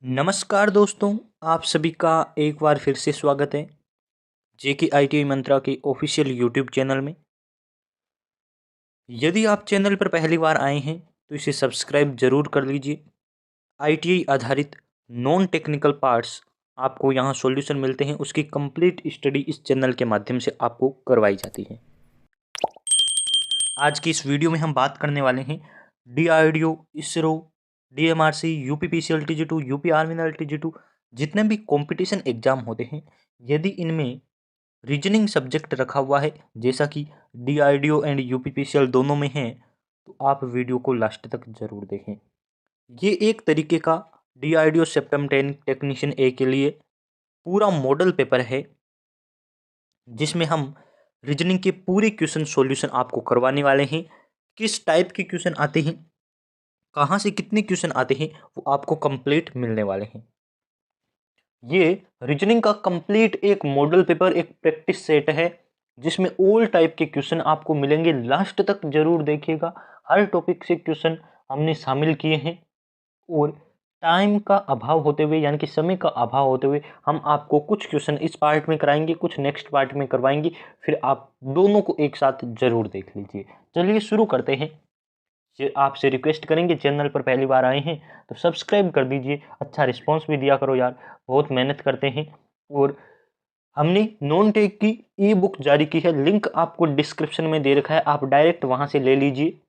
नमस्कार दोस्तों, आप सभी का एक बार फिर से स्वागत है जेके आईटीआई मंत्रा के ऑफिशियल यूट्यूब चैनल में। यदि आप चैनल पर पहली बार आए हैं तो इसे सब्सक्राइब जरूर कर लीजिए। आईटीआई आधारित नॉन टेक्निकल पार्ट्स आपको यहाँ सॉल्यूशन मिलते हैं, उसकी कंप्लीट स्टडी इस चैनल के माध्यम से आपको करवाई जाती है। आज की इस वीडियो में हम बात करने वाले हैं DRDO, ISRO, DMRC, UPPCL, UP army एल-TG2 जितने भी कंपटीशन एग्जाम होते हैं, यदि इनमें रीजनिंग सब्जेक्ट रखा हुआ है जैसा कि डीआरडीओ एंड यूपीपीसीएल दोनों में है, तो आप वीडियो को लास्ट तक जरूर देखें। ये एक तरीके का डीआरडीओ सेप्टम टेक्नीशियन ए के लिए पूरा मॉडल पेपर है जिसमें हम रीजनिंग के पूरे क्वेश्चन सॉल्यूशन आपको करवाने वाले हैं। किस टाइप के क्वेश्चन आते हैं, कहाँ से कितने क्वेश्चन आते हैं, वो आपको कंप्लीट मिलने वाले हैं। ये रीजनिंग का कंप्लीट एक मॉडल पेपर, एक प्रैक्टिस सेट है जिसमें ऑल टाइप के क्वेश्चन आपको मिलेंगे। लास्ट तक जरूर देखिएगा, हर टॉपिक से क्वेश्चन हमने शामिल किए हैं और टाइम का अभाव होते हुए, यानी कि समय का अभाव होते हुए, हम आपको कुछ क्वेश्चन इस पार्ट में कराएंगे, कुछ नेक्स्ट पार्ट में करवाएंगे, फिर आप दोनों को एक साथ जरूर देख लीजिए। चलिए शुरू करते हैं। आपसे रिक्वेस्ट करेंगे, चैनल पर पहली बार आए हैं तो सब्सक्राइब कर दीजिए, अच्छा रिस्पांस भी दिया करो यार, बहुत मेहनत करते हैं। और हमने नॉन टेक की ई बुक जारी की है, लिंक आपको डिस्क्रिप्शन में दे रखा है, आप डायरेक्ट वहां से ले लीजिए।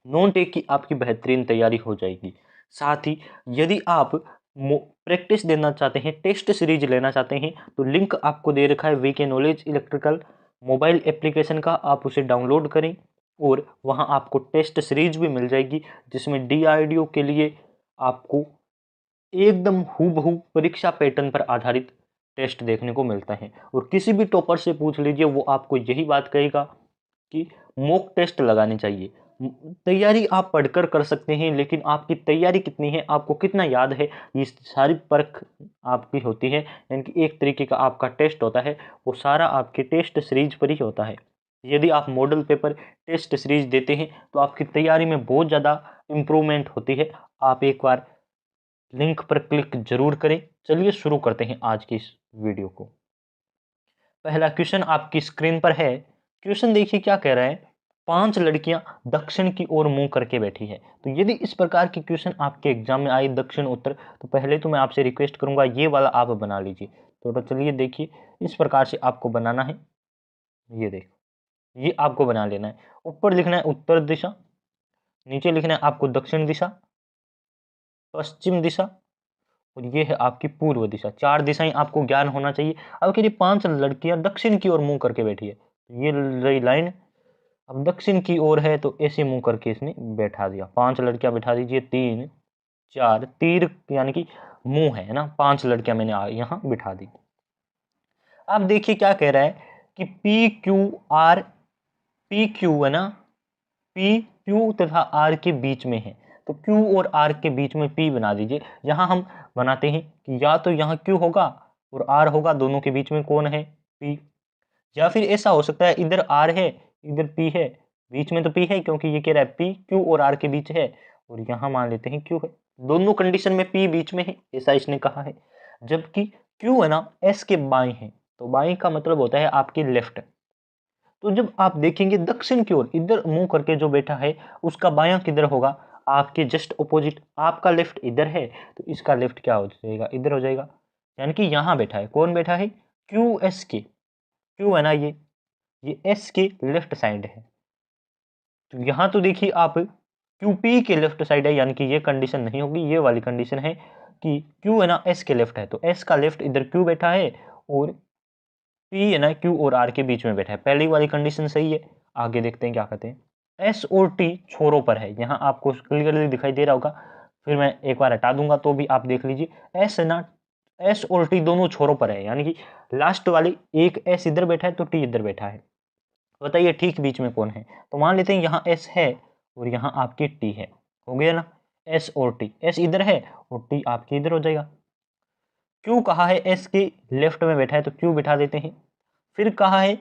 नॉन टेक की आपकी बेहतरीन तैयारी हो जाएगी। साथ ही यदि आप प्रैक्टिस देना चाहते हैं, टेस्ट सीरीज लेना चाहते हैं, तो लिंक आपको दे रखा है VK knowledge electrical mobile application का, आप उसे डाउनलोड करें और वहां आपको टेस्ट सीरीज भी मिल जाएगी जिसमें डीआरडीओ के लिए आपको एकदम हूबहू परीक्षा पैटर्न पर आधारित टेस्ट देखने को मिलता है। और किसी भी टॉपर से पूछ लीजिए, वो आपको यही बात कहेगा कि मॉक टेस्ट लगाने चाहिए। तैयारी आप पढ़कर कर सकते हैं, लेकिन आपकी तैयारी कितनी है, आपको कितना याद है, ये सारी परख आपकी होती है। यानी कि एक तरीके का आपका टेस्ट होता है, वो सारा आपके टेस्ट सीरीज पर ही होता है। यदि आप मॉडल पेपर टेस्ट सीरीज देते हैं तो आपकी तैयारी में बहुत ज़्यादा इम्प्रूवमेंट होती है। आप एक बार लिंक पर क्लिक जरूर करें। चलिए शुरू करते हैं आज की इस वीडियो को। पहला क्वेश्चन आपकी स्क्रीन पर है। क्वेश्चन देखिए क्या कह रहा है। 5 लड़कियां दक्षिण की ओर मुंह करके बैठी है। तो यदि इस प्रकार के क्वेश्चन आपके एग्जाम में आए दक्षिण उत्तर, तो पहले तो मैं आपसे रिक्वेस्ट करूंगा ये वाला आप बना लीजिए। तो चलिए देखिए, इस प्रकार से आपको बनाना है। ये देखो, ये आपको बना लेना है। ऊपर लिखना है उत्तर दिशा, नीचे लिखना है आपको दक्षिण दिशा, पश्चिम दिशा, और ये है आपकी पूर्व दिशा। 4 दिशाएं आपको ज्ञान होना चाहिए। अब कह रही 5 लड़कियां दक्षिण की ओर मुंह करके बैठी है, तो ये रही लाइन। अब दक्षिण की ओर है तो ऐसे मुंह करके इसने बैठा दिया। 5 लड़कियां बैठा दीजिए, 3 4 तीर यानी कि मुंह है ना, 5 लड़कियां मैंने यहाँ बिठा दी। अब देखिए क्या कह रहा है कि पी क्यू है ना, पी क्यू तथा आर के बीच में है, तो क्यू और आर के बीच में पी बना दीजिए। यहां हम बनाते हैं कि या तो यहाँ क्यू होगा और आर होगा, दोनों के बीच में कौन है, पी। या फिर ऐसा हो सकता है इधर आर है इधर पी है, बीच में तो पी है क्योंकि ये कह रहा है पी क्यू और आर के बीच है, और यहाँ मान लेते हैं क्यू है। दोनों कंडीशन में पी बीच में है, ऐसा इसने कहा है। जबकि क्यू है ना एस के बाएं है, तो बाएं का मतलब होता है आपकी लेफ्ट। तो जब आप देखेंगे दक्षिण की ओर इधर मुंह करके जो बैठा है, उसका बायां किधर होगा, आपके जस्ट ऑपोजिट। आपका लेफ्ट इधर है तो इसका लेफ्ट क्या हो जाएगा, इधर हो जाएगा। यानी कि यहाँ बैठा है, कौन बैठा है, क्यू एस के। क्यू है ना ये एस के लेफ्ट साइड है। तो यहाँ तो देखिए आप क्यू पी के लेफ्ट साइड है, यानी कि ये कंडीशन नहीं होगी, ये वाली कंडीशन है कि क्यू है ना एस के लेफ्ट है, तो एस का लेफ्ट इधर क्यू बैठा है और पी है ना क्यू और आर के बीच में बैठा है। पहली वाली कंडीशन सही है। आगे देखते हैं क्या कहते हैं। एस और टी छोरों पर है, यहाँ आपको क्लियरली दिखाई दे रहा होगा, फिर मैं एक बार हटा दूंगा तो भी आप देख लीजिए। एस है ना, एस और टी दोनों छोरों पर है, यानी कि लास्ट वाली एक एस इधर बैठा है तो टी इधर बैठा है। बताइए ठीक बीच में कौन है, तो मान लेते हैं यहाँ एस है और यहाँ आपकी टी है। हो गया ना, एस और टी, एस इधर है और टी आपकी इधर हो जाएगा। क्यू कहा है एस के लेफ्ट में बैठा है तो क्यू बिठा देते हैं। फिर कहा है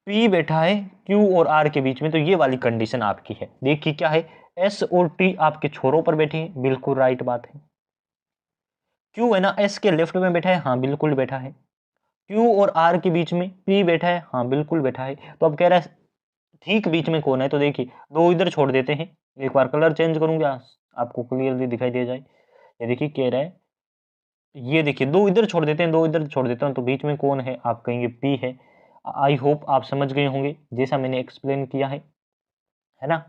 पी बैठा है क्यू और आर के बीच में, तो ये वाली कंडीशन आपकी है। देखिए क्या है, एस और टी आपके छोरों पर बैठे हैं, बिल्कुल राइट बात है। क्यू है ना एस के लेफ्ट में बैठा है, हाँ बिल्कुल बैठा है। क्यू और आर के बीच में पी बैठा है, हाँ बिल्कुल बैठा है। तो अब कह रहा है ठीक बीच में कौन है, तो देखिए दो इधर छोड़ देते हैं, एक बार कलर चेंज करूंगा आपको क्लियरली दिखाई दे जाए। ये देखिए कह रहा है, ये देखिए दो इधर छोड़ देते हैं, दो इधर छोड़ देता हूँ, तो बीच में कौन है, आप कहेंगे पी है। आई होप आप समझ गए होंगे जैसा मैंने एक्सप्लेन किया है ना।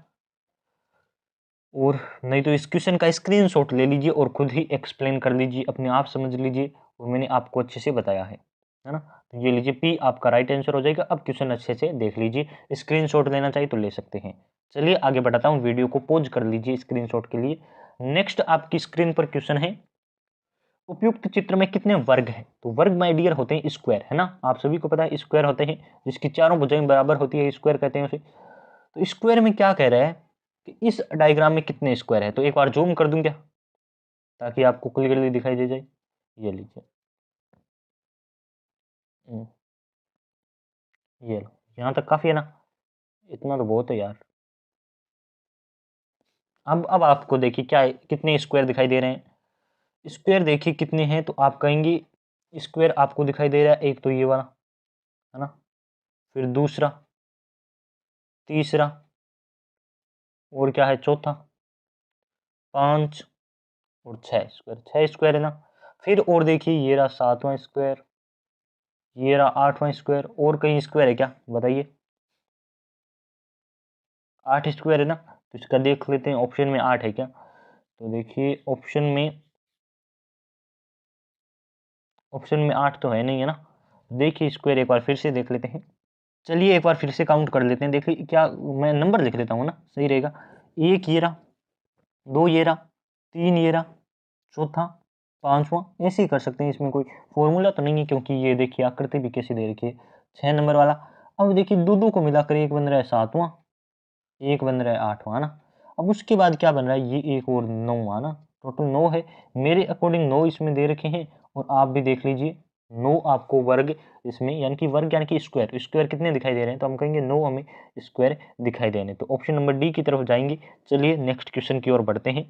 और नहीं तो इस क्वेश्चन का स्क्रीनशॉट ले लीजिए और खुद ही एक्सप्लेन कर लीजिए, अपने आप समझ लीजिए, और मैंने आपको अच्छे से बताया है ना। तो ये लीजिए पी आपका राइट आंसर हो जाएगा। अब क्वेश्चन अच्छे से देख लीजिए, स्क्रीनशॉट लेना चाहिए तो ले सकते हैं। चलिए आगे बढ़ाता हूँ, वीडियो को पॉज कर लीजिए स्क्रीनशॉट के लिए। नेक्स्ट आपकी स्क्रीन पर क्वेश्चन है, उपयुक्त चित्र में कितने वर्ग हैं। तो वर्ग माय डियर होते हैं स्क्वायर, है ना, आप सभी को पता है स्क्वायर होते हैं जिसकी चारों भुजाएं बराबर होती है, स्क्वायर कहते हैं उसे। तो स्क्वायर में क्या कह रहा है कि इस डायग्राम में कितने स्क्वायर है, तो एक बार जूम कर दूं क्या, ताकि आपको क्लियरली दिखाई दे जाए। ये लीजिए, ये लो, यहाँ तक काफी है ना, इतना तो बहुत है यार। अब आपको देखिए क्या है, कितने स्क्वायर दिखाई दे रहे हैं। स्क्वायर देखिए कितने हैं, तो आप कहेंगे स्क्वायर आपको दिखाई दे रहा है, एक तो ये वाला है ना, फिर दूसरा, तीसरा, और क्या है चौथा, 5 और 6 स्क्वायर, 6 स्क्वायर है ना। फिर और देखिए ये रहा 7वां स्क्वायर, ये रहा 8वां स्क्वायर, और कहीं स्क्वायर है क्या बताइए। 8 स्क्वायर है ना, तो इसका देख लेते हैं ऑप्शन में 8 है क्या। तो देखिए ऑप्शन में 8 तो है नहीं, है ना। देखिए स्क्वायर एक बार फिर से देख लेते हैं। चलिए एक बार फिर से काउंट कर लेते हैं, देखिए क्या, मैं नंबर लिख देता हूँ ना, सही रहेगा। एक ये रहा, दो ये रहा, तीन ये रहा, चौथा, पांचवा, ऐसे ही कर सकते हैं, इसमें कोई फॉर्मूला तो नहीं है, क्योंकि ये देखिए आकृति भी कैसी दे रखी है, 6 नंबर वाला। अब देखिए दो दो को मिलाकर एक बन रहा है 7वां, एक बन रहा है 8वां ना। अब उसके बाद क्या बन रहा है, ये एक और 9वां ना, टोटल 9 है मेरे अकॉर्डिंग, 9 इसमें दे रखे हैं। और आप भी देख लीजिए 9 आपको वर्ग इसमें, यानी कि वर्ग यानी कि स्क्वायर, स्क्वायर कितने दिखाई दे रहे हैं, तो हम कहेंगे 9 हमें स्क्वायर दिखाई दे रहे हैं, तो ऑप्शन नंबर डी की तरफ जाएंगे। चलिए नेक्स्ट क्वेश्चन की ओर बढ़ते हैं।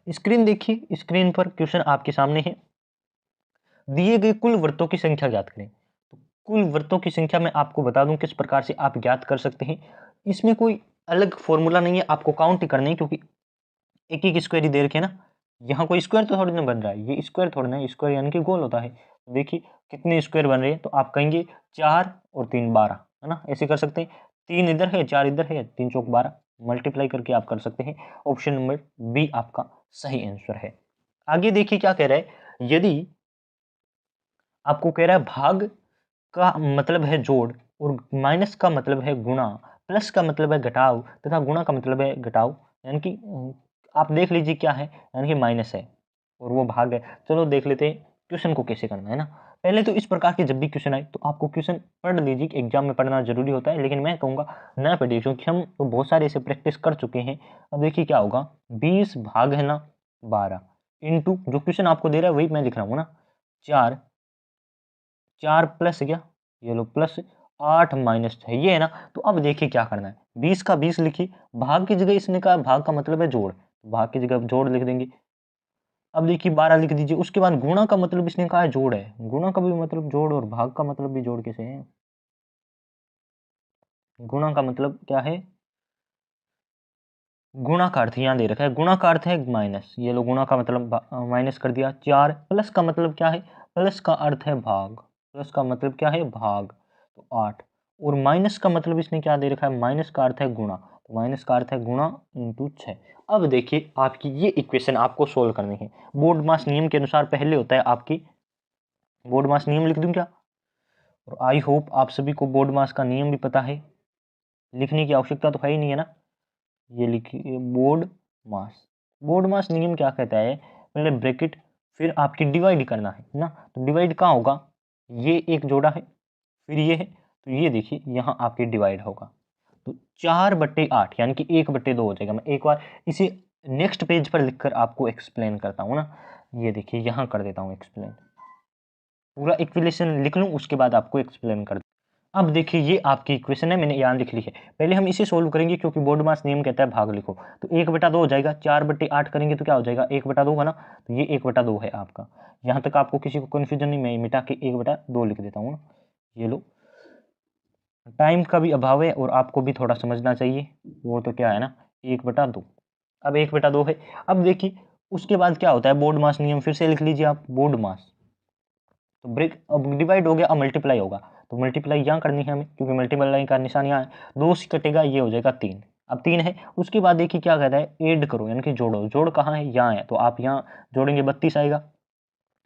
स्क्रीन देखिए, स्क्रीन पर क्वेश्चन आपके सामने है, दिए गए कुल वृत्तों की संख्या ज्ञात करें। तो कुल वृत्तों की संख्या मैं आपको बता दूं किस प्रकार से आप ज्ञात कर सकते हैं। इसमें कोई अलग फॉर्मूला नहीं है, आपको काउंट ही करनी है, क्योंकि एक एक स्क्वायर ही दे रखे ना। यहाँ कोई स्क्वायर तो थोड़ी ना बन रहा है, ये स्क्वायर थोड़ा ना, स्क्वायर यानी कि गोल होता है। देखिए कितने स्क्वायर बन रहे हैं, तो आप कहेंगे 4 और 3 12, है ना, ऐसे कर सकते हैं। 3 इधर है, 4 इधर है, 3 चौक 12, मल्टीप्लाई करके आप कर सकते हैं। ऑप्शन नंबर बी आपका सही आंसर है। आगे देखिए क्या कह रहा है, यदि आपको कह रहा है भाग का मतलब है जोड़, और माइनस का मतलब है गुणा, प्लस का मतलब है घटाव, तथा गुणा का मतलब है घटाव, यानी कि आप देख लीजिए क्या है, यानी कि माइनस है और वो भाग है। चलो देख लेते हैं क्वेश्चन को कैसे करना है ना। पहले तो इस प्रकार के जब भी क्वेश्चन आए तो आपको क्वेश्चन पढ़ लीजिए, एग्जाम में पढ़ना जरूरी होता है, लेकिन मैं कहूँगा न पढ़िए, क्योंकि हम तो बहुत सारे ऐसे प्रैक्टिस कर चुके हैं। अब देखिए क्या होगा, 20 भाग है ना 12 इंटू जो क्वेश्चन आपको दे रहा है वही मैं लिख रहा हूँ ना, 4, 4 प्लस क्या, ये लो प्लस 8 माइनस 6, ये है ना। तो अब देखिए क्या करना है, 20 का 20 लिखिए, भाग की जगह इसने कहा भाग का मतलब है जोड़, भाग की जगह जोड़ लिख देंगे। अब देखिए 12 लिख दीजिए, उसके बाद गुणा का मतलब इसने कहा है जोड़ है, गुणा का भी मतलब जोड़ और भाग का मतलब भी जोड़ कैसे है, गुणा का मतलब क्या है, गुणा का अर्थ यहाँ दे रखा है, गुणा का अर्थ है माइनस, ये लो गुणा का मतलब माइनस कर दिया। 4 प्लस का मतलब क्या है, प्लस का अर्थ है भाग, प्लस का मतलब क्या है भाग, तो 8, और माइनस का मतलब इसने क्या दे रखा है, माइनस का अर्थ है गुणा, तो माइनस का अर्थ है गुणा इंटू 6। अब देखिए आपकी ये इक्वेशन आपको सोल्व करनी है, बोर्ड मास नियम के अनुसार पहले होता है आपकी, बोर्ड मास नियम लिख दूं क्या, और आई होप आप सभी को बोर्ड मास का नियम भी पता है, लिखने की आवश्यकता तो है ही नहीं है ना। ये लिखिए बोर्ड मास, बोर्ड मास नियम क्या कहता है, पहले ब्रैकेट, फिर आपकी डिवाइड करना है ना, तो डिवाइड कहाँ होगा, ये एक जोड़ा है, फिर ये है, तो ये देखिए यहाँ आपके डिवाइड होगा, तो 4/8 यानी कि 1/2 हो जाएगा। मैं एक बार इसे नेक्स्ट पेज पर लिखकर आपको एक्सप्लेन करता हूँ ना, ये देखिए यहाँ कर देता हूँ एक्सप्लेन, पूरा इक्वेशन लिख लूँ उसके बाद आपको एक्सप्लेन कर दूँ। अब देखिए ये आपकी इक्वेशन है, मैंने यहाँ लिख ली है। पहले हम इसे सोल्व करेंगे क्योंकि बोर्ड मास नियम कहता है भाग लिखो। तो 1/2 हो जाएगा, 4/8 करेंगे तो क्या हो जाएगा 1/2 होगा ना, तो ये 1/2 है आपका। यहाँ तक आपको किसी को कन्फ्यूजन नहीं, मैं मिटा के 1/2 लिख देता हूँ। ये लो, टाइम का भी अभाव है और आपको भी थोड़ा समझना चाहिए, वो तो क्या है ना 1/2। अब 1/2 है। अब देखिए उसके बाद क्या होता है, बोर्ड मास नियम फिर से लिख लीजिए आप, बोर्ड मास तो ब्रेक, अब डिवाइड हो गया, अब मल्टीप्लाई होगा, तो मल्टीप्लाई यहाँ करनी है हमें क्योंकि मल्टीप्लाई का निशान यहाँ है, 2 से कटेगा, ये हो जाएगा 3। अब 3 है, उसके बाद देखिए क्या कहता है, ऐड करो यानी कि जोड़ो। जोड़ कहाँ है, यहाँ है, तो आप यहाँ जोड़ेंगे 32 आएगा,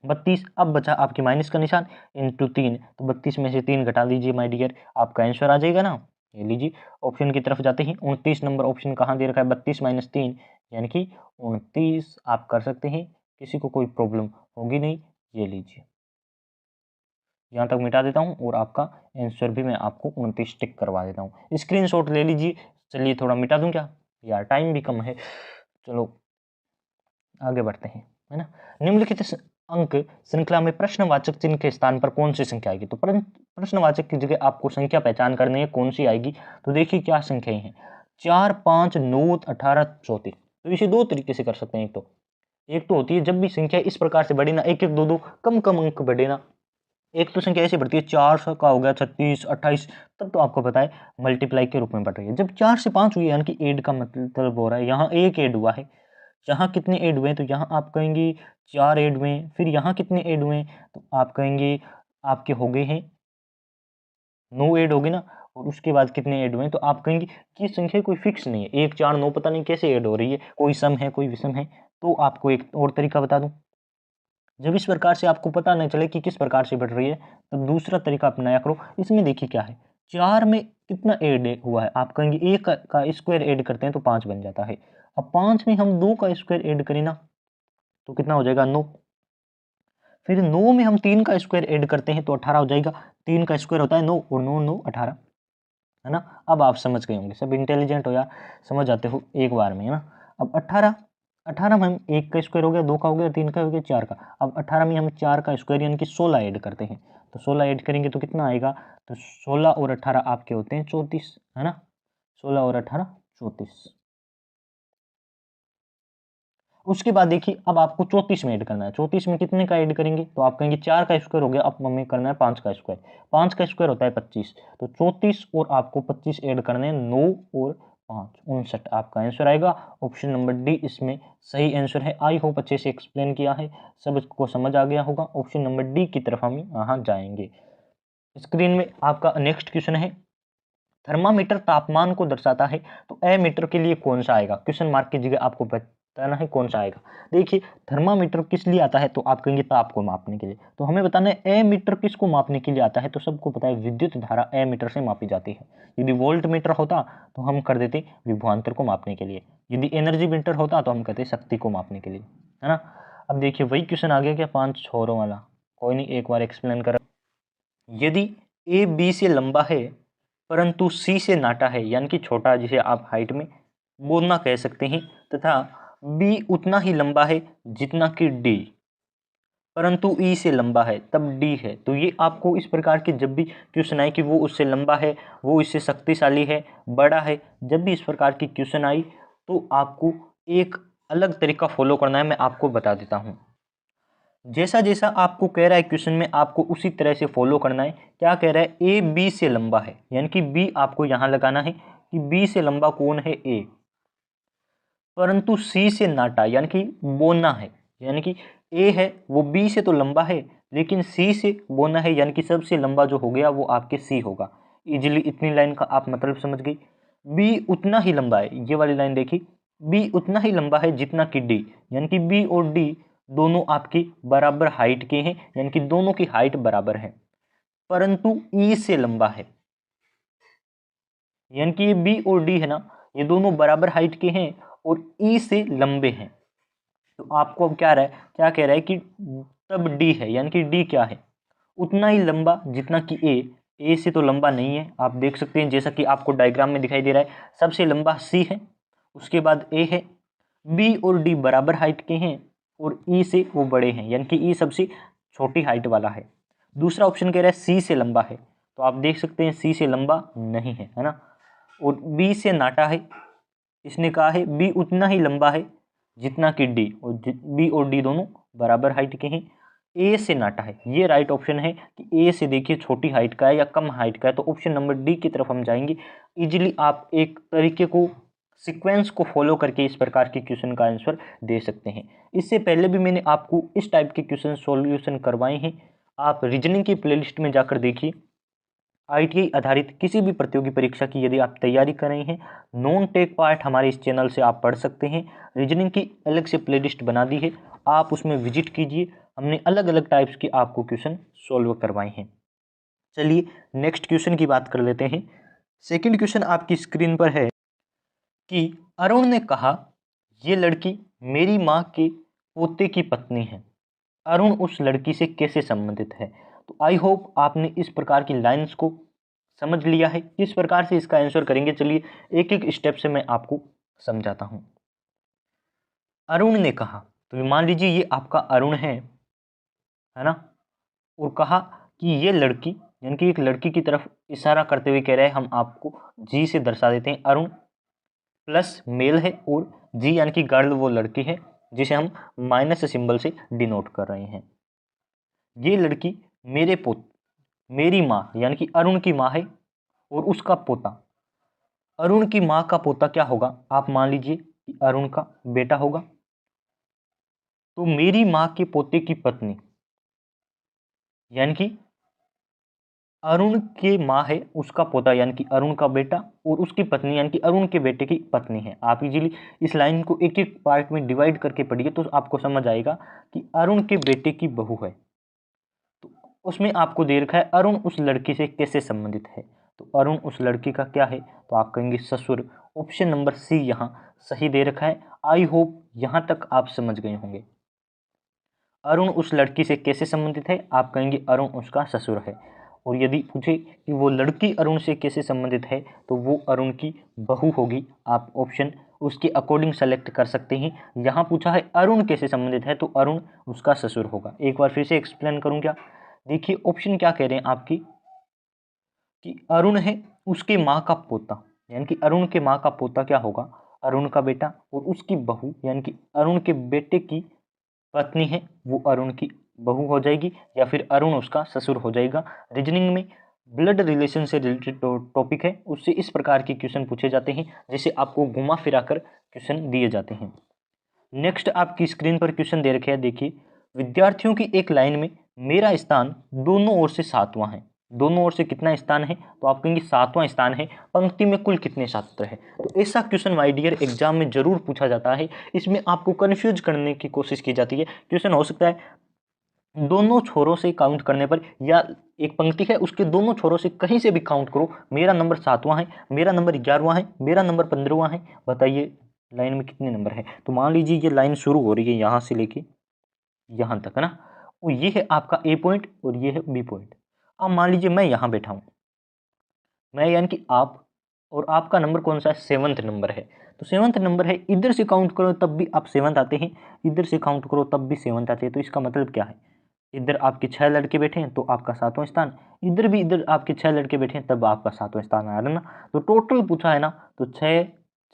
32। अब बचा आपके माइनस का निशान इंटू 3, तो 32 में से 3 घटा दीजिए माय डियर, आपका आंसर आ जाएगा ना। ये लीजिए ऑप्शन की तरफ जाते ही 29 नंबर ऑप्शन कहाँ दे रखा है, 32 - 3 यानी कि 29 आप कर सकते हैं, किसी को कोई प्रॉब्लम होगी नहीं। ये लीजिए यहाँ तक मिटा देता हूँ और आपका आंसर भी मैं आपको 29 टिक करवा देता हूँ। स्क्रीनशॉट ले लीजिए। चलिए थोड़ा मिटा दूँ क्या यार, टाइम भी कम है, चलो आगे बढ़ते हैं, है ना। निम्नलिखित अंक श्रृंखला में प्रश्नवाचक चिन्ह के स्थान पर कौन सी संख्या आएगी, तो प्रश्नवाचक की जगह आपको संख्या पहचान करनी है कौन सी आएगी। तो देखिए क्या संख्याएं हैं, 4, 5, 9, 18, 34। तो इसे दो तरीके से कर सकते हैं। एक तो होती है जब भी संख्या इस प्रकार से बढ़े ना, 1, 1, 2, 2 कम कम अंक बढ़े ना। एक तो संख्या ऐसे बढ़ती है, 4 का हो गया 36, 28, तब तो आपको पता है मल्टीप्लाई के रूप में बढ़ रही है। जब 4 से 5 हुई यानी कि ऐड का मतलब हो रहा है, यहाँ एक ऐड हुआ है, यहाँ कितने ऐड हुए हैं, तो यहाँ आप कहेंगे 4 ऐड हुए हैं। फिर यहाँ कितने ऐड हुए हैं, तो आप कहेंगे आपके हो गए हैं 9 ऐड हो गए ना। और उसके बाद कितने ऐड हुए हैं, तो आप कहेंगे कि संख्या कोई फिक्स नहीं है, 1, 4, 9 पता नहीं कैसे ऐड हो रही है, कोई सम है कोई विषम है। तो आपको एक और तरीका बता दूं, जब इस प्रकार से आपको पता नहीं चले कि किस प्रकार से बढ़ रही है, तो दूसरा तरीका अपनाया करो। इसमें देखिए क्या है, 4 में कितना ऐड हुआ है, आप कहेंगे 1 का स्क्वायर ऐड करते हैं तो 5 बन जाता है। अब 5 में हम 2 का स्क्वायर ऐड करें ना, तो कितना हो जाएगा 9। फिर 9 में हम 3 का स्क्वायर ऐड करते हैं तो 18 हो जाएगा। 3 का स्क्वायर होता है 9 और 9 9 18, है ना। अब आप समझ गए होंगे, सब इंटेलिजेंट हो यार, समझ आते हो एक बार में, है ना। अब 18 में हम 1 का स्क्वायर हो गया, 2 का हो गया, 3 का हो गया, 4 का। अब 18 में हम 4 का स्क्वायर यानी कि 16 ऐड करते हैं, तो 16 ऐड करेंगे तो कितना आएगा, तो 16 और 18 आपके होते हैं 34, है ना। 16 और 18 34। उसके बाद देखिए अब आपको 34 में ऐड करना है। 34 में कितने का ऐड करेंगे, तो आप कहेंगे 4 का स्क्वायर हो गया, अब हमें करना है 5 का स्क्वायर। 5 का स्क्वायर होता है 25, तो 34 और आपको 25 ऐड करने हैं, 9 और 5 59 आपका आंसर आएगा। ऑप्शन नंबर डी इसमें सही आंसर है। आई होप अच्छे से एक्सप्लेन किया है, सबको समझ आ गया होगा। ऑप्शन नंबर डी की तरफ हम यहाँ जाएंगे। स्क्रीन में आपका नेक्स्ट क्वेश्चन है, थर्मामीटर तापमान को दर्शाता है, तो एमीटर के लिए कौन सा आएगा, क्वेश्चन मार्क की जगह आपको बताना है कौन सा आएगा। देखिए थर्मामीटर किस लिए आता है, तो आप कहेंगे ताप को मापने के लिए, तो हमें बताना है एमीटर किसको मापने के लिए आता है। तो सबको पता है विद्युत धारा एमीटर से मापी जाती है। यदि वोल्ट मीटर होता तो हम कर देते विभवांतर को मापने के लिए, यदि एनर्जी मीटर होता तो हम कहते शक्ति को मापने के लिए, है ना। अब देखिए वही क्वेश्चन आ गया क्या, 5 छोरों वाला, कोई नहीं एक बार एक्सप्लेन कर। यदि ए बी से लंबा है परंतु सी से नाटा है यानी कि छोटा, जिसे आप हाइट में बोलना कह सकते हैं, तथा बी उतना ही लंबा है जितना कि डी परंतु ई से लंबा है तब डी है। तो ये आपको इस प्रकार के जब भी क्वेश्चन आए कि वो उससे लंबा है, वो इससे शक्तिशाली है, बड़ा है, जब भी इस प्रकार की क्वेश्चन आई तो आपको एक अलग तरीका फॉलो करना है, मैं आपको बता देता हूँ। जैसा जैसा आपको कह रहा है क्वेश्चन में, आपको उसी तरह से फॉलो करना है। क्या कह रहा है, ए बी से लंबा है यानी कि बी आपको यहां लगाना है कि बी से लंबा कौन है, ए, परंतु सी से नाटा यानी कि बोना है, यानी कि ए है वो बी से तो लंबा है लेकिन सी से बोना है, यानी कि सबसे लंबा जो हो गया वो आपके सी होगा। इजिली इतनी लाइन का आप मतलब समझ गई। बी उतना ही लंबा है, ये वाली लाइन देखी, बी उतना ही लंबा है जितना कि डी, यानी कि बी और डी दोनों आपकी बराबर हाइट के हैं, यानी कि दोनों की हाइट बराबर है, परंतु ई से लंबा है, यानी कि ये बी और डी है ना, ये दोनों बराबर हाइट के हैं और ई से लंबे हैं। तो आपको अब क्या कह रहा है कि तब डी है, यानी कि डी क्या है, उतना ही लंबा जितना कि ए से तो लंबा नहीं है। आप देख सकते हैं जैसा कि आपको डायग्राम में दिखाई दे रहा है, सबसे लंबा सी है, उसके बाद ए है, बी और डी बराबर हाइट के हैं और ई से वो बड़े हैं, यानी कि ई सबसे छोटी हाइट वाला है। दूसरा ऑप्शन कह रहा है सी से लंबा है, तो आप देख सकते हैं सी से लंबा नहीं है, है ना। और बी से नाटा है, इसने कहा है बी उतना ही लंबा है जितना कि डी, और बी और डी दोनों बराबर हाइट के हैं। ए से नाटा है, ये राइट ऑप्शन है कि ए से देखिए छोटी हाइट का है या कम हाइट का है, तो ऑप्शन नंबर डी की तरफ हम जाएंगे। इजीली आप एक तरीके को सीक्वेंस को फॉलो करके इस प्रकार के क्वेश्चन का आंसर दे सकते हैं। इससे पहले भी मैंने आपको इस टाइप के क्वेश्चन सॉल्यूशन करवाए हैं, आप रीजनिंग की प्लेलिस्ट में जाकर देखिए। ITI आधारित किसी भी प्रतियोगी परीक्षा की यदि आप तैयारी कर रहे हैं, नॉन टेक पार्ट हमारे इस चैनल से आप पढ़ सकते हैं। रीजनिंग की अलग से प्लेलिस्ट बना दी है, आप उसमें विजिट कीजिए। हमने अलग अलग टाइप्स के आपको क्वेश्चन सॉल्व करवाए हैं। चलिए नेक्स्ट क्वेश्चन की बात कर लेते हैं। सेकंड क्वेश्चन आपकी स्क्रीन पर है कि अरुण ने कहा ये लड़की मेरी माँ के पोते की पत्नी है, अरुण उस लड़की से कैसे संबंधित है। तो आई होप आपने इस प्रकार की लाइंस को समझ लिया है, किस प्रकार से इसका आंसर करेंगे। चलिए एक एक स्टेप से मैं आपको समझाता हूं। अरुण ने कहा, तो मान लीजिए ये आपका अरुण है ना, और कहा कि ये लड़की, यानी कि एक लड़की की तरफ इशारा करते हुए कह रहे हैं, हम आपको जी से दर्शा देते हैं। अरुण प्लस मेल है और जी यानी कि गर्ल वो लड़की है जिसे हम माइनस सिंबल से डिनोट कर रहे हैं। ये लड़की मेरी माँ यानी कि अरुण की माँ है और उसका पोता, अरुण की माँ का पोता क्या होगा, आप मान लीजिए कि अरुण का बेटा होगा। तो मेरी माँ के पोते की पत्नी यानी कि अरुण के माँ है, उसका पोता यानी कि अरुण का बेटा, और उसकी पत्नी यानी कि अरुण के बेटे की पत्नी है। आप इजीली इस लाइन को एक एक पार्ट में डिवाइड करके पढ़िए तो आपको समझ आएगा कि अरुण के बेटे की बहू है। तो उसमें आपको दे रखा है अरुण उस लड़की से कैसे संबंधित है। तो अरुण उस लड़की का क्या है, तो आप कहेंगे ससुर। ऑप्शन नंबर सी यहाँ सही दे रखा है। आई होप यहाँ तक आप समझ गए होंगे। अरुण उस लड़की से कैसे संबंधित है, आप कहेंगे अरुण उसका ससुर है। और यदि पूछे कि वो लड़की अरुण से कैसे संबंधित है, तो वो अरुण की बहू होगी। आप ऑप्शन उसके अकॉर्डिंग सेलेक्ट कर सकते हैं। यहाँ पूछा है अरुण कैसे संबंधित है, तो अरुण उसका ससुर होगा। एक बार फिर से एक्सप्लेन करूँ क्या, देखिए ऑप्शन क्या कह रहे हैं आपकी कि अरुण है उसके माँ का पोता, यानी कि अरुण के माँ का पोता क्या होगा, अरुण का बेटा, और उसकी बहू यानी कि अरुण के बेटे की पत्नी है, वो अरुण की बहू हो जाएगी या फिर अरुण उसका ससुर हो जाएगा। रीजनिंग में ब्लड रिलेशन से रिलेटेड टॉपिक है, उससे इस प्रकार के क्वेश्चन पूछे जाते हैं, जैसे आपको घुमा फिरा कर क्वेश्चन दिए जाते हैं। नेक्स्ट आपकी स्क्रीन पर क्वेश्चन दे रखे हैं, देखिए विद्यार्थियों की एक लाइन में मेरा स्थान दोनों ओर से 7वां है। दोनों ओर से कितना स्थान है, तो आप कहेंगे 7वां स्थान है। पंक्ति में कुल कितने छात्र हैं, तो ऐसा क्वेश्चन माय डियर एग्जाम में जरूर पूछा जाता है। इसमें आपको कंफ्यूज करने की कोशिश की जाती है। क्वेश्चन हो सकता है दोनों छोरों से काउंट करने पर, या एक पंक्ति है उसके दोनों छोरों से कहीं से भी काउंट करो, मेरा नंबर 7वां है, मेरा नंबर 11वां है, मेरा नंबर 15वां है, बताइए लाइन में कितने नंबर है। तो मान लीजिए ये लाइन शुरू हो रही है यहाँ से लेके यहाँ तक, है ना, और ये है आपका ए पॉइंट और ये है बी पॉइंट। अब मान लीजिए मैं यहाँ बैठा हूँ, मैं यानी कि आप, और आपका नंबर कौन सा है, 7th नंबर है। तो 7th नंबर है, इधर से काउंट करो तब भी आप 7th आते हैं, इधर से काउंट करो तब भी 7th आते हैं। तो इसका मतलब क्या है, इधर आपके 6 लड़के बैठे हैं तो आपका 7वां स्थान, इधर भी इधर आपके 6 लड़के बैठे हैं तब आपका 7वां स्थान आ रहा है ना। तो टोटल पूछा है ना, तो 6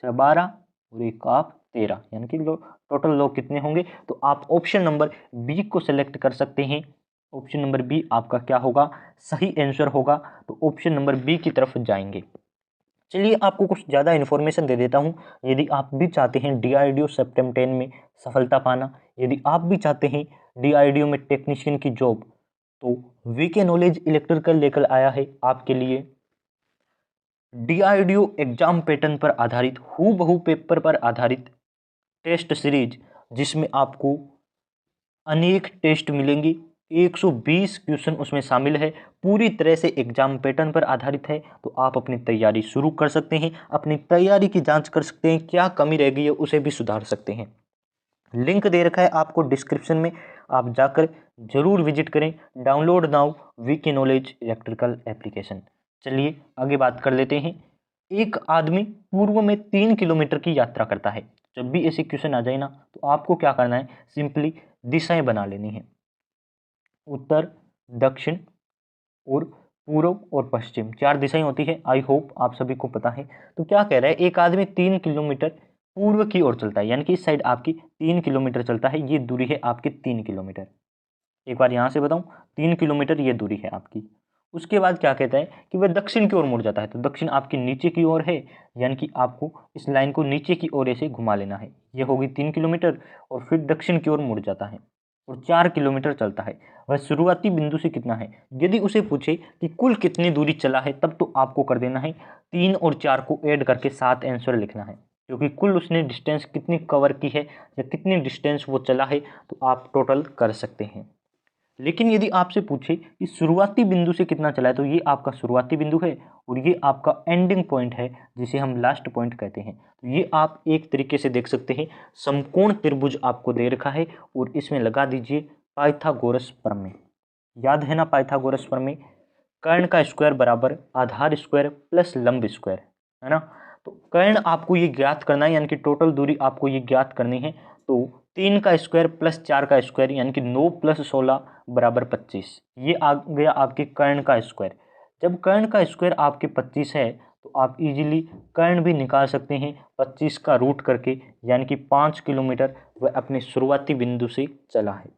6 12 और एक आप 13, यानी कि टोटल लोग कितने होंगे। तो आप ऑप्शन नंबर बी को सिलेक्ट कर सकते हैं। ऑप्शन नंबर बी आपका क्या होगा, सही आंसर होगा। तो ऑप्शन नंबर बी की तरफ जाएंगे। चलिए आपको कुछ ज़्यादा इन्फॉर्मेशन दे देता हूँ। यदि आप भी चाहते हैं DRDO सेप्टेम्बर 10 में सफलता पाना, यदि आप भी चाहते हैं DRDO में टेक्नीशियन की जॉब, तो वीके नॉलेज इलेक्ट्रिकल लेकर आया है आपके लिए DRDO एग्जाम पैटर्न पर आधारित, हूबहू पेपर पर आधारित टेस्ट सीरीज, जिसमें आपको अनेक टेस्ट मिलेंगे। 120 क्वेश्चन उसमें शामिल है, पूरी तरह से एग्जाम पैटर्न पर आधारित है। तो आप अपनी तैयारी शुरू कर सकते हैं, अपनी तैयारी की जांच कर सकते हैं, क्या कमी रह गई है उसे भी सुधार सकते हैं। लिंक दे रखा है आपको डिस्क्रिप्शन में, आप जाकर जरूर विजिट करें। Download now VK knowledge electrical application. चलिए आगे बात कर लेते हैं। एक आदमी पूर्व में 3 किलोमीटर की यात्रा करता है। जब भी ऐसे क्वेश्चन आ जाए ना, तो आपको क्या करना है, सिंपली दिशाएं बना लेनी है, उत्तर, दक्षिण और पूर्व और पश्चिम 4 दिशाएं होती है, आई होप आप सभी को पता है। तो क्या कह रहा है, एक आदमी 3 किलोमीटर पूर्व की ओर चलता है, यानी कि इस साइड आपकी 3 किलोमीटर चलता है, ये दूरी है आपकी 3 किलोमीटर। एक बार यहाँ से बताऊँ, 3 किलोमीटर ये दूरी है आपकी। उसके बाद क्या कहता है कि वह दक्षिण की ओर मुड़ जाता है, तो दक्षिण आपकी नीचे की ओर है, यानी कि आपको इस लाइन को नीचे की ओर ऐसे घुमा लेना है। ये होगी 3 किलोमीटर और फिर दक्षिण की ओर मुड़ जाता है और 4 किलोमीटर चलता है। वह शुरुआती बिंदु से कितना है, यदि उसे पूछे कि कुल कितनी दूरी चला है, तब तो आपको कर देना है 3 और 4 को ऐड करके 7 आंसर लिखना है, क्योंकि कुल उसने डिस्टेंस कितनी कवर की है या कितनी डिस्टेंस वो चला है तो आप टोटल कर सकते हैं। लेकिन यदि आपसे पूछे कि शुरुआती बिंदु से कितना चला है, तो ये आपका शुरुआती बिंदु है और ये आपका एंडिंग पॉइंट है, जिसे हम लास्ट पॉइंट कहते हैं। तो ये आप एक तरीके से देख सकते हैं, समकोण त्रिभुज आपको दे रखा है और इसमें लगा दीजिए पाइथागोरस प्रमेय। याद है ना पाइथागोरस प्रमेय, कर्ण का स्क्वायर बराबर आधार स्क्वायर प्लस लंब स्क्वायर, है ना। तो कर्ण आपको ये ज्ञात करना है, यानी कि टोटल दूरी आपको ये ज्ञात करनी है। तो 3 का स्क्वायर प्लस 4 का स्क्वायर, यानी कि 9 प्लस 16 बराबर 25, ये आ गया आपके कर्ण का स्क्वायर। जब कर्ण का स्क्वायर आपके 25 है तो आप इजीली कर्ण भी निकाल सकते हैं 25 का रूट करके, यानी कि 5 किलोमीटर वह अपने शुरुआती बिंदु से चला है।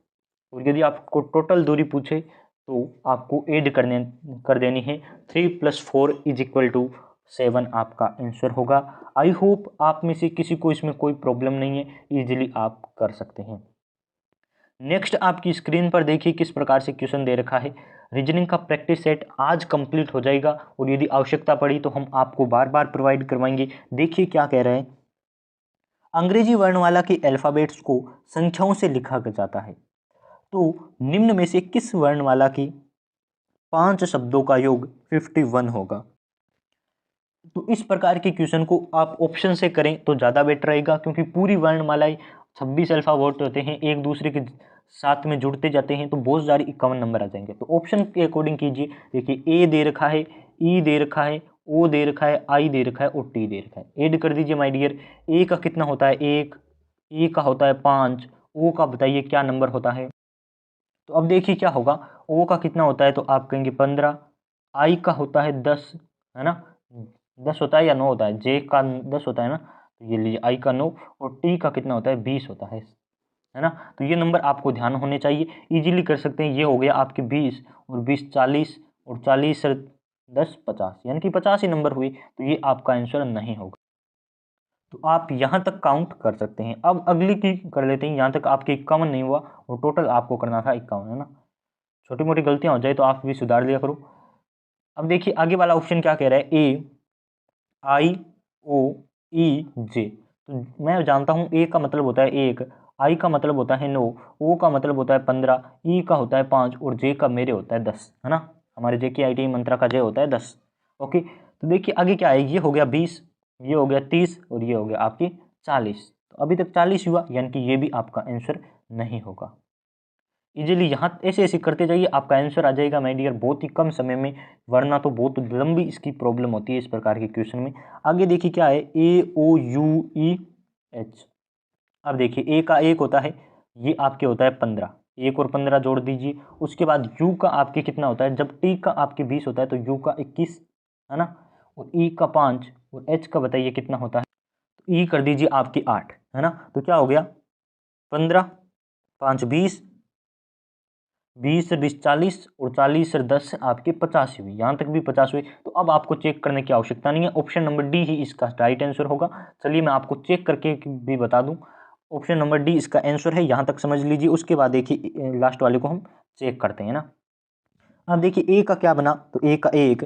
और यदि आपको टोटल दूरी पूछे तो आपको ऐड कर देनी है 3 + 4 = 7 आपका आंसर होगा। आई होप आप में से किसी को इसमें कोई प्रॉब्लम नहीं है, इजीली आप कर सकते हैं। नेक्स्ट आपकी स्क्रीन पर देखिए किस प्रकार से क्वेश्चन दे रखा है। रीजनिंग का प्रैक्टिस सेट आज कंप्लीट हो जाएगा और यदि आवश्यकता पड़ी तो हम आपको बार बार प्रोवाइड करवाएंगे। देखिए क्या कह रहे हैं, अंग्रेजी वर्णमाला के अल्फाबेट्स को संख्याओं से लिखा जाता है, तो निम्न में से किस वर्णमाला की 5 शब्दों का योग 51 होगा। तो इस प्रकार के क्वेश्चन को आप ऑप्शन से करें तो ज़्यादा बेटर रहेगा, क्योंकि पूरी वर्णमालाएं 26 अल्फाबेट होते हैं, एक दूसरे के साथ में जुड़ते जाते हैं, तो बहुत सारे 51 नंबर आ जाएंगे। तो ऑप्शन के अकॉर्डिंग कीजिए। देखिए ए दे रखा है, ई दे रखा है, ओ दे रखा है, आई दे रखा है और टी दे रखा है। ऐड कर दीजिए माय डियर। ए का कितना होता है 1, ई का होता है 5, ओ का बताइए क्या नंबर होता है। तो अब देखिए क्या होगा, ओ का कितना होता है तो आप कहेंगे 15, आई का होता है 10, है ना, 10 होता है या 9 होता है, जे का 10 होता है ना, तो ये लीजिए आई का 9, और टी का कितना होता है 20 होता है ना। तो ये नंबर आपको ध्यान होने चाहिए, इजीली कर सकते हैं। ये हो गया आपके 20 और 20 40 और 40 से 10 50, यानी कि 50 ही नंबर हुए, तो ये आपका आंसर नहीं होगा। तो आप यहाँ तक काउंट कर सकते हैं। अब अगली की कर लेते हैं, यहाँ तक आपके 51 नहीं हुआ और टोटल आपको करना था 51, है ना। छोटी मोटी गलतियाँ हो जाए तो आप भी सुधार लिया करो। अब देखिए आगे वाला ऑप्शन क्या कह रहा है, ए आई ओ ई जे। तो मैं जानता हूँ ए का मतलब होता है 1, आई का मतलब होता है 9, ओ का मतलब होता है 15, ई का होता है 5 और जे का मेरे होता है 10, है ना। हमारे जे की ITI मंत्रा का जे होता है 10। ओके, तो देखिए आगे क्या है, ये हो गया 20, ये हो गया 30 और ये हो गया आपकी 40। तो अभी तक 40 हुआ, यानी कि ये भी आपका आंसर नहीं होगा। इजीली यहाँ ऐसे ऐसे करते जाइए, आपका आंसर आ जाएगा माय डियर बहुत ही कम समय में, वरना तो बहुत लंबी इसकी प्रॉब्लम होती है इस प्रकार के क्वेश्चन में। आगे देखिए क्या है, AOUEH। अब देखिए ए का 1 होता है, ये आपके होता है 15, 1 और 15 जोड़ दीजिए। उसके बाद यू का आपके कितना होता है, जब टी का आपके 20 होता है तो यू का 21, है ना, और ई का 5 और एच का बताइए कितना होता है, तो ई कर दीजिए आपकी 8, है ना। तो क्या हो गया 15 5 20, 20 से 20 40 और 40 से 10 आपके 50 हुई, यहाँ तक भी 50 हुई। तो अब आपको चेक करने की आवश्यकता नहीं है, ऑप्शन नंबर डी ही इसका राइट आंसर होगा। चलिए मैं आपको चेक करके भी बता दूं, ऑप्शन नंबर डी इसका आंसर है, यहाँ तक समझ लीजिए। उसके बाद देखिए लास्ट वाले को हम चेक करते हैं ना। अब देखिए ए का क्या बना, तो ए का 1,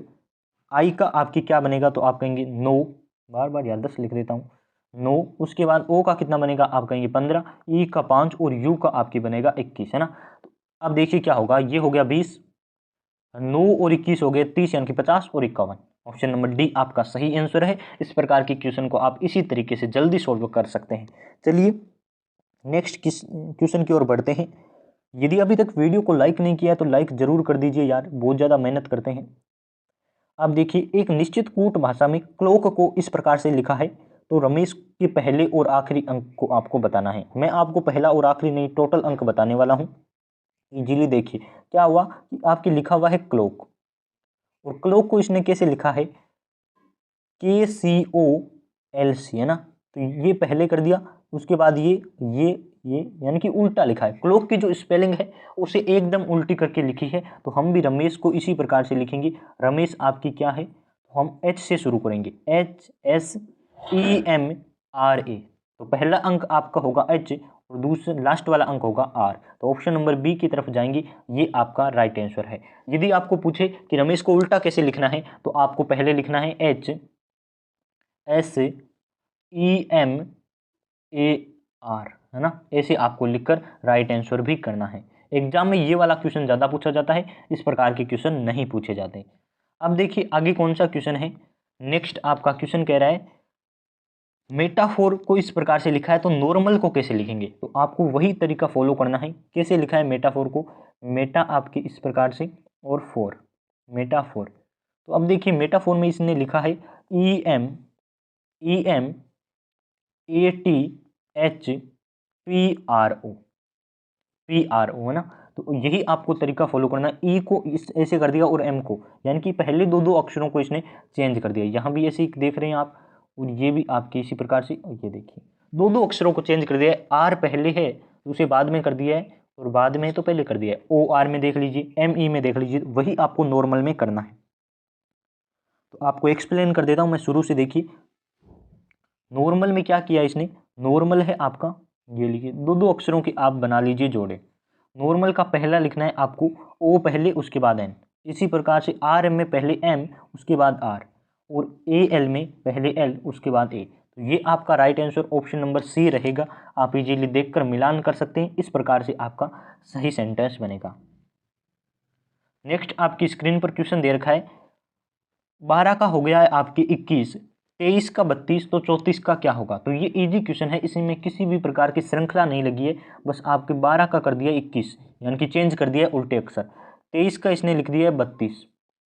आई का आपकी क्या बनेगा, तो आप कहेंगे 9, बार बार यार 10 लिख देता हूँ 9। उसके बाद ओ का कितना बनेगा, आप कहेंगे 15, ई का 5 और यू का आपकी बनेगा 21, है ना। अब देखिए क्या होगा, ये हो गया 20, 9 और 21 हो गए 30, यानी कि 50 और 51। ऑप्शन नंबर डी आपका सही आंसर है। इस प्रकार के क्वेश्चन को आप इसी तरीके से जल्दी सॉल्व कर सकते हैं। चलिए नेक्स्ट क्वेश्चन की ओर बढ़ते हैं। यदि अभी तक वीडियो को लाइक नहीं किया है तो लाइक जरूर कर दीजिए यार, बहुत ज़्यादा मेहनत करते हैं। अब देखिए एक निश्चित कूट भाषा में क्लोक को इस प्रकार से लिखा है, तो रमेश के पहले और आखिरी अंक को आपको बताना है। मैं आपको पहला और आखिरी नहीं टोटल अंक बताने वाला हूँ। इजीली देखिए क्या हुआ कि आपके लिखा हुआ है क्लोक, और क्लॉक को इसने कैसे लिखा है, KCOLC, है ना। तो ये पहले कर दिया, उसके बाद ये यानी कि उल्टा लिखा है। क्लॉक की जो स्पेलिंग है उसे एकदम उल्टी करके लिखी है। तो हम भी रमेश को इसी प्रकार से लिखेंगे। रमेश आपकी क्या है, तो हम H से शुरू करेंगे, HSEMRA। तो पहला अंक आपका होगा H और दूसरा लास्ट वाला अंक होगा R। तो ऑप्शन नंबर बी की तरफ जाएंगे, ये आपका राइट आंसर है। यदि आपको पूछे कि रमेश को उल्टा कैसे लिखना है, तो आपको पहले लिखना है HSEMAR, है ना। ऐसे आपको लिखकर राइट आंसर भी करना है। एग्जाम में ये वाला क्वेश्चन ज़्यादा पूछा जाता है, इस प्रकार के क्वेश्चन नहीं पूछे जाते। अब देखिए आगे कौन सा क्वेश्चन है। नेक्स्ट आपका क्वेश्चन कह रहा है मेटाफोर को इस प्रकार से लिखा है, तो नॉर्मल को कैसे लिखेंगे। तो आपको वही तरीका फॉलो करना है। कैसे लिखा है मेटाफोर को, मेटा आपके इस प्रकार से और फोर, मेटाफोर। तो अब देखिए मेटाफोर में इसने लिखा है EMEATHPRO, है ना। तो यही आपको तरीका फॉलो करना है। ई को इस ऐसे कर दिया और एम को, यानी कि पहले दो अक्षरों को इसने चेंज कर दिया। यहाँ भी ऐसे देख रहे हैं आप, और ये भी आपके इसी प्रकार से, और ये देखिए दो अक्षरों को चेंज कर दिया है। आर पहले है तो उसे बाद में कर दिया है, और बाद में तो पहले कर दिया है। OR में देख लीजिए, ME में देख लीजिए, वही आपको नॉर्मल में करना है। तो आपको एक्सप्लेन कर देता हूँ मैं शुरू से। देखिए नॉर्मल में क्या किया इसने, नॉर्मल है आपका, ये लिखिए दो अक्षरों के आप बना लीजिए जोड़े। नॉर्मल का पहला लिखना है आपको O पहले उसके बाद N। इसी प्रकार से R में पहले M उसके बाद R, और AL में पहले L उसके बाद A। तो ये आपका right answer option number C रहेगा। आप इजीली देखकर मिलान कर सकते हैं। इस प्रकार से आपका सही सेंटेंस बनेगा। नेक्स्ट आपकी स्क्रीन पर क्वेश्चन दे रखा है 12 का हो गया है आपकी 21, 23 का 32, तो 34 का क्या होगा। तो ये इजी क्वेश्चन है, इसमें किसी भी प्रकार की श्रृंखला नहीं लगी है। बस आपके 12 का कर दिया 21, यानी कि चेंज कर दिया उल्टे अक्षर। 23 का इसने लिख दिया है 32,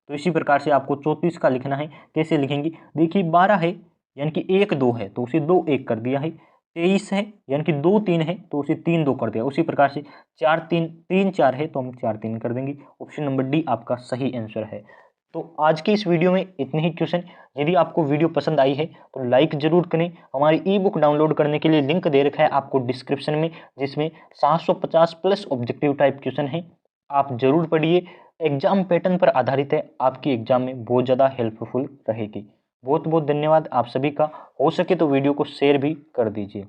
तो इसी प्रकार से आपको 34 का लिखना है। कैसे लिखेंगे, देखिए 12 है यानी कि 1 2 है तो उसे 2 1 कर दिया है। 23 है यानी कि 2 3 है तो उसे 3 2 कर दिया। उसी प्रकार से 4 3 3 4 है तो हम 4 3 कर देंगे। ऑप्शन नंबर डी आपका सही आंसर है। तो आज के इस वीडियो में इतने ही क्वेश्चन। यदि आपको वीडियो पसंद आई है तो लाइक जरूर करें। हमारी ई बुक डाउनलोड करने के लिए लिंक दे रखा है आपको डिस्क्रिप्शन में, जिसमें 750 प्लस ऑब्जेक्टिव टाइप क्वेश्चन है। आप जरूर पढ़िए, एग्जाम पैटर्न पर आधारित है, आपकी एग्जाम में बहुत ज़्यादा हेल्पफुल रहेगी। बहुत बहुत धन्यवाद आप सभी का। हो सके तो वीडियो को शेयर भी कर दीजिए।